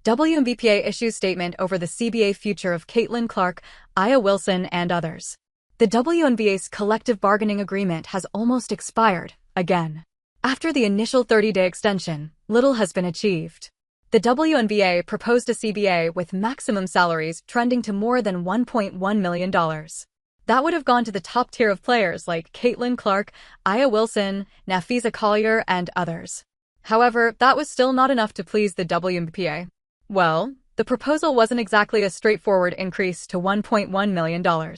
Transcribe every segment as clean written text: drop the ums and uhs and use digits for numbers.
WNBPA issues statement over the CBA future of Caitlin Clark, Aya Wilson, and others. The WNBA's collective bargaining agreement has almost expired, again. After the initial 30-day extension, little has been achieved. The WNBA proposed a CBA with maximum salaries trending to more than $1.1 million. That would have gone to the top tier of players like Caitlin Clark, Aya Wilson, Napheesa Collier, and others. However, that was still not enough to please the WNBPA. Well, the proposal wasn't exactly a straightforward increase to $1.1 million.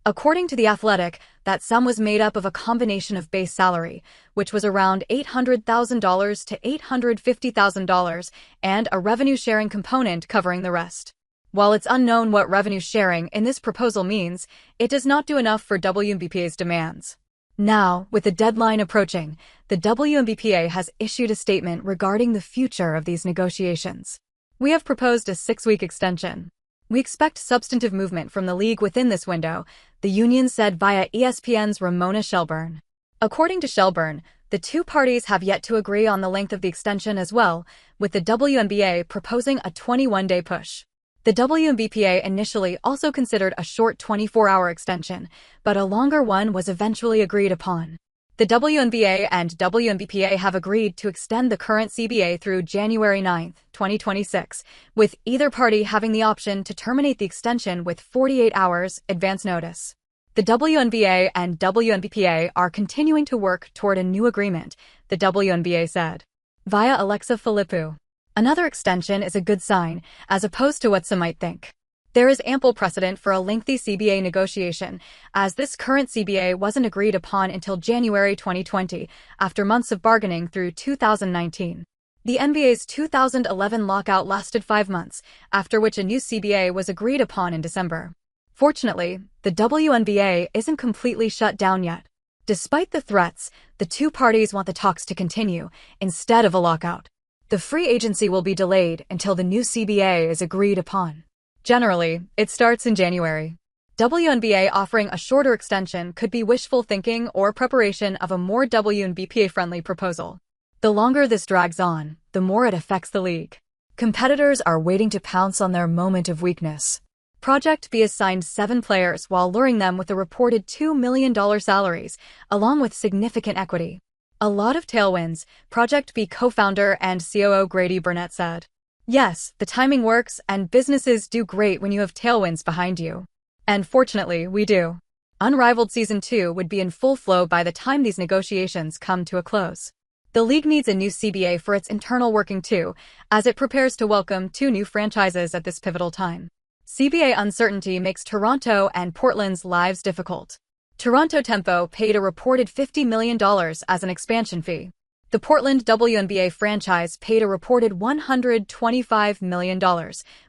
According to The Athletic, that sum was made up of a combination of base salary, which was around $800,000 to $850,000, and a revenue-sharing component covering the rest. While it's unknown what revenue sharing in this proposal means, it does not do enough for WNBPA's demands. Now, with the deadline approaching, the WNBPA has issued a statement regarding the future of these negotiations. We have proposed a 6-week extension. We expect substantive movement from the league within this window, the union said via ESPN's Ramona Shelburne. According to Shelburne, the two parties have yet to agree on the length of the extension as well, with the WNBA proposing a 21-day push. The WNBPA initially also considered a short 24-hour extension, but a longer one was eventually agreed upon. The WNBA and WNBPA have agreed to extend the current CBA through January 9, 2026, with either party having the option to terminate the extension with 48 hours advance notice. The WNBA and WNBPA are continuing to work toward a new agreement, the WNBA said. Via Alexa Philippou. Another extension is a good sign, as opposed to what some might think. There is ample precedent for a lengthy CBA negotiation, as this current CBA wasn't agreed upon until January 2020, after months of bargaining through 2019. The NBA's 2011 lockout lasted 5 months, after which a new CBA was agreed upon in December. Fortunately, the WNBA isn't completely shut down yet. Despite the threats, the two parties want the talks to continue, instead of a lockout. The free agency will be delayed until the new CBA is agreed upon. Generally, it starts in January. WNBA offering a shorter extension could be wishful thinking or preparation of a more WNBPA-friendly proposal. The longer this drags on, the more it affects the league. Competitors are waiting to pounce on their moment of weakness. Project B assigned 7 players while luring them with a reported $2 million salaries, along with significant equity. A lot of tailwinds, Project B co-founder and COO Grady Burnett said. Yes, the timing works, and businesses do great when you have tailwinds behind you. And fortunately, we do. Unrivaled Season 2 would be in full flow by the time these negotiations come to a close. The league needs a new CBA for its internal working too, as it prepares to welcome 2 new franchises at this pivotal time. CBA uncertainty makes Toronto and Portland's lives difficult. Toronto Tempo paid a reported $50 million as an expansion fee. The Portland WNBA franchise paid a reported $125 million,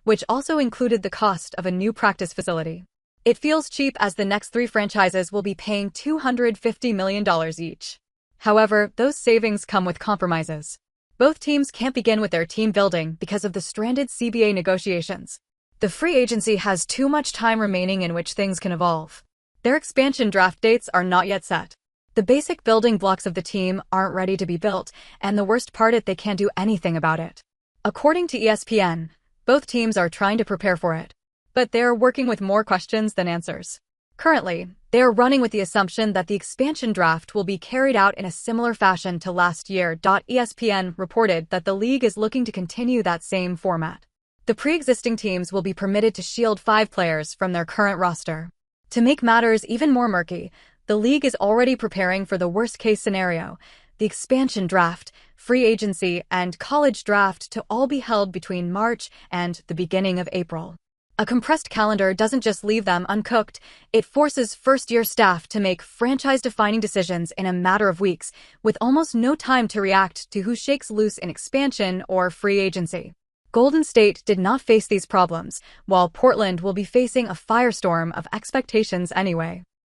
which also included the cost of a new practice facility. It feels cheap as the next 3 franchises will be paying $250 million each. However, those savings come with compromises. Both teams can't begin with their team building because of the stranded CBA negotiations. The free agency has too much time remaining in which things can evolve. Their expansion draft dates are not yet set. The basic building blocks of the team aren't ready to be built, and the worst part is they can't do anything about it. According to ESPN, both teams are trying to prepare for it. But they're working with more questions than answers. Currently, they are running with the assumption that the expansion draft will be carried out in a similar fashion to last year. ESPN reported that the league is looking to continue that same format. The pre-existing teams will be permitted to shield 5 players from their current roster. To make matters even more murky, the league is already preparing for the worst-case scenario, the expansion draft, free agency, and college draft to all be held between March and the beginning of April. A compressed calendar doesn't just leave them uncooked, it forces first-year staff to make franchise-defining decisions in a matter of weeks, with almost no time to react to who shakes loose in expansion or free agency. Golden State did not face these problems, while Portland will be facing a firestorm of expectations anyway.